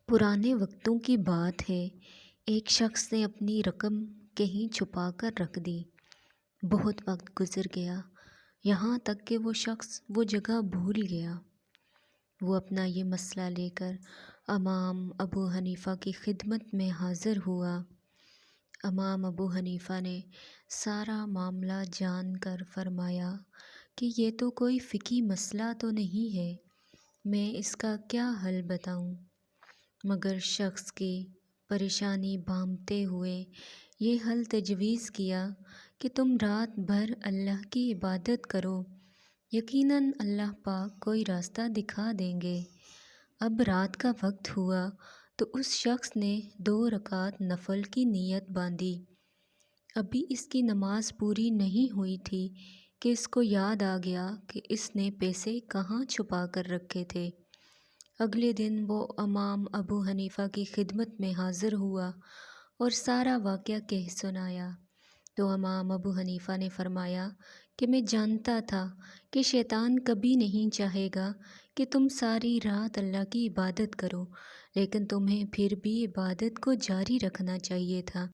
پرانے وقتوں کی بات ہے۔ ایک شخص نے اپنی رقم کہیں چھپا کر رکھ دی۔ بہت وقت گزر گیا، یہاں تک کہ وہ شخص وہ جگہ بھول گیا۔ وہ اپنا یہ مسئلہ لے کر امام ابو حنیفہ کی خدمت میں حاضر ہوا۔ امام ابو حنیفہ نے سارا معاملہ جان کر فرمایا کہ یہ تو کوئی فقہی مسئلہ تو نہیں ہے، میں اس کا کیا حل بتاؤں؟ مگر شخص کی پریشانی بھانپتے ہوئے یہ حل تجویز کیا کہ تم رات بھر اللہ کی عبادت کرو، یقیناً اللہ پاک کوئی راستہ دکھا دیں گے۔ اب رات کا وقت ہوا تو اس شخص نے 2 رکعت نفل کی نیت باندھی۔ ابھی اس کی نماز پوری نہیں ہوئی تھی کہ اس کو یاد آ گیا کہ اس نے پیسے کہاں چھپا کر رکھے تھے۔ اگلے دن وہ امام ابو حنیفہ کی خدمت میں حاضر ہوا اور سارا واقعہ کہہ سنایا تو امام ابو حنیفہ نے فرمایا کہ میں جانتا تھا کہ شیطان کبھی نہیں چاہے گا کہ تم ساری رات اللہ کی عبادت کرو، لیکن تمہیں پھر بھی عبادت کو جاری رکھنا چاہیے تھا۔